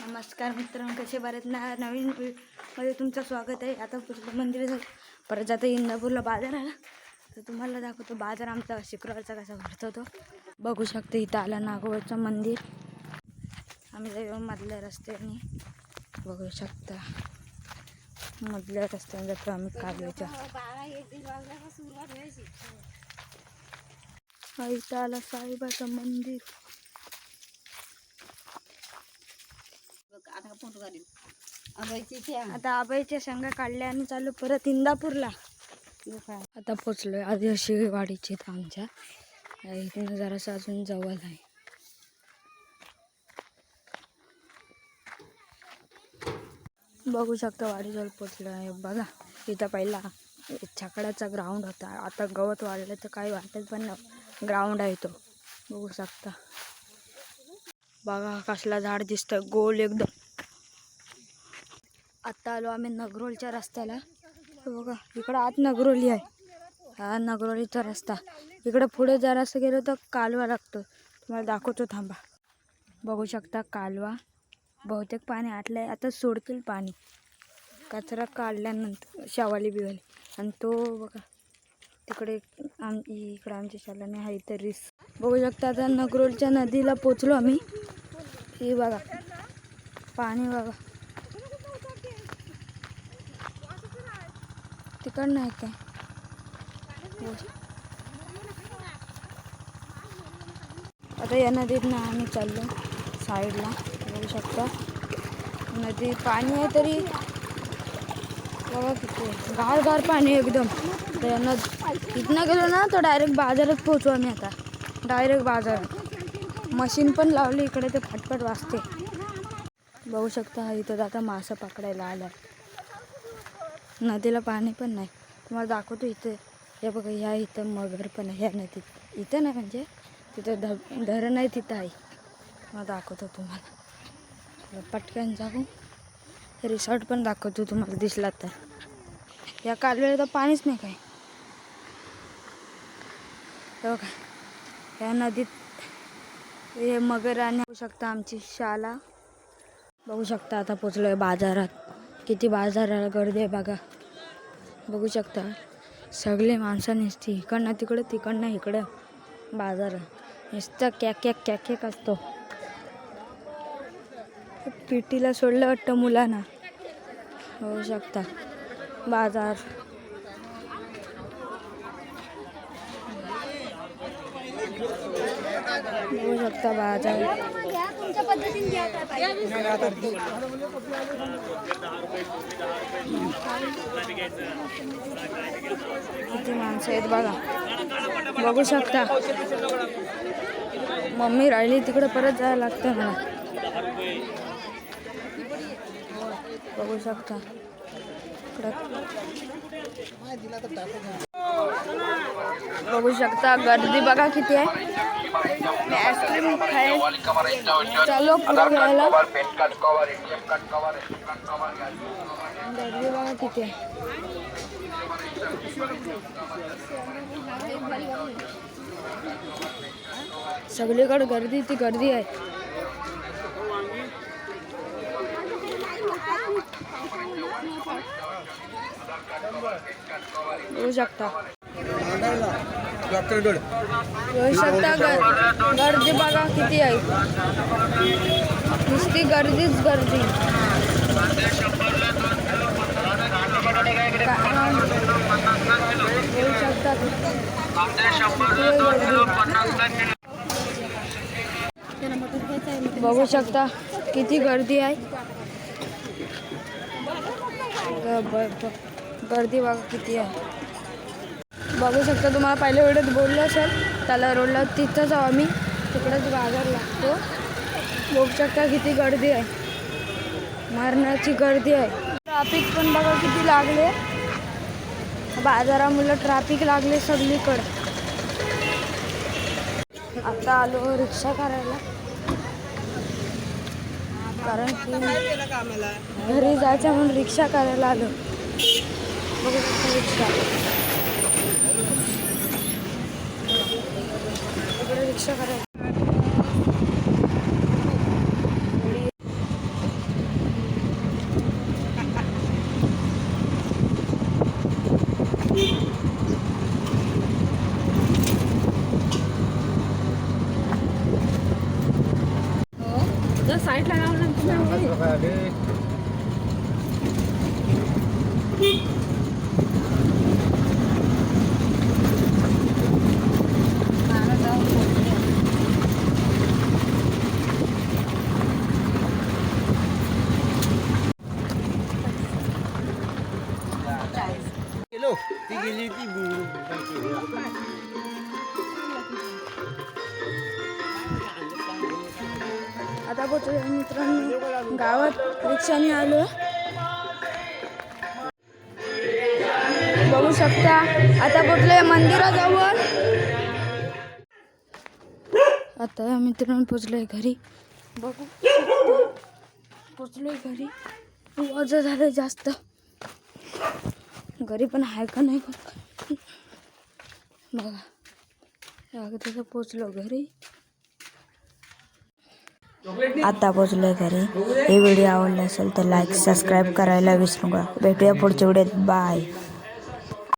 नमस्कार मित्रांनो, कसे बरेत ना. नवीन मध्ये तुमचं स्वागत आहे. आता पुढलं मंदिर झालं, परत जाता इंदापूरला बाजार आला तर तुम्हाला दाखवतो बाजार आमचा शुक्रवारचा कसा भरतो तो. बघू शकतो इथं आला नागोबाचं मंदिर. आम्ही जाऊ मधल्या रस्त्याने, बघू शकता मधल्या रस्त्याने जातो आम्ही कालव्याच्या. इथं आला साईबाचं मंदिर. आता आबाईच्या शेंगा काढल्या आणि चालू परत इंदापूरला. आता पोचलोय आदिवासी वाडीचे आमच्या इथून जरासं अजून जवळ आहे. बघू शकता वाडीजवळ पोचलो आहे. बघा इथं पहिला छकड्याचा ग्राउंड होता, आता गवत वाढलं तर काही वाटत पण नाही. ग्राउंड आहे तो, बघू शकता. बघा कसला झाड दिसतं गोल एकदम. आता आलो आम्ही नगरोलीच्या रस्त्याला. बघा इकडं आत नगरोली आहे, हा नगरोलीचा रस्ता. इकडं पुढे जरासं गेलो तर कालवा लागतो, तुम्हाला दाखवतो थांबा. बघू शकता कालवा, बहुतेक पाणी आटलं आहे. आता सोडतील पाणी कचरा काढल्यानंतर शावाली बिवाली. आणि तो बघा तिकडे इकडं आमच्या शालाने आहे तर रिस. बघू शकता आता नगरोलीच्या नदीला पोचलो आम्ही. हे बघा पाणी, बघा तिकड नाही काय. आता या नदीतनं आम्ही चाललो साईडला. बघू शकता नदी पाणी आहे तरी बघा किती गार गार पाणी एकदम. इथनं गेलो ना तर डायरेक्ट बाजारात पोचू आम्ही. आता डायरेक्ट बाजारात मशीन पण लावली इकडे, ते फटफट वाजते. बघू शकता इथं आता मासा पकडायला आला. नदीला पाणी पण नाही, तुम्हाला दाखवतो इथं. हे बघा ह्या इथं मगर पण आहे ह्या नदीत. इथं नाही म्हणजे तिथं धरण आहे, तिथं आहे. मला दाखवतो तुम्हाला, पटकन जाऊ. रिसॉर्ट पण दाखवतो तुम्हाला दिसला तर. या कालव्याला तर पाणीच नाही काय. बघा या नदीत हे मगर. आणि बघू शकता आमची शाला. बघू शकता आता पोचलोय बाजारात. किती बाजाराला गर्दी आहे बघा. बघू शकता सगळे माणसं नुसती इकडनं तिकडं तिकडनं इकडं. बाजार नुसतं कॅक कॅक असतो. पिटीला सोडलं वाटतं मुलांना. बघू शकता बाजार. बघू शकता बाजार. किती माणसं आहेत बघा. बघू शकता मम्मी राहिली तिकडे, परत जायला लागतं मला. बघू शकता बघू शकता गर्दी बघा किती आहे. आईस्क्रीम खाय चालो पुढे घ्यायला. गर्दी बघा किती आहे. सगळीकडे गर्दी ती गर्दी आहे. बघू शकता गर्दी बघा किती आहे. नुसती गर्दीच गर्दी. बघू शकता बघू शकता किती गर्दी आहे. गर्दी बघा किती आहे. बघू शकता तुम्हाला पहिल्या वेळेत बोललो असेल त्याला रोडला तिथं जाऊ आम्ही, तिकडंच बाजार लागतो. बघू शकता किती गर्दी आहे, मरणाची गर्दी आहे. ट्रॅफिक पण बघा किती लागले बाजारामुळे. ट्रॅफिक लागले सगळीकडे. आता आलो रिक्षा करायला, कारण की घरी जायचं म्हणून रिक्षा करायला आलो. बघू शकता रिक्षा, रिक्षा करायला. ती गेली ती आता पोहोचलो मित्रांनो गावात रिक्षाने आलो. बघू शकता आता पोहोचलोय मंदिराजवळ. आता मित्रांनो पोहोचलोय घरी. बघू पोहोचलोय घरी. वाजं झालं जास्त. घरी पण आहे का नाही बघा. अगदी पोचलो घरी. आता पोचलोय घरी. हे व्हिडिओ आवडला असेल तर लाईक सबस्क्राईब करायला विसरू नका. भेटूया पुढच्या व्हिडिओत. बाय.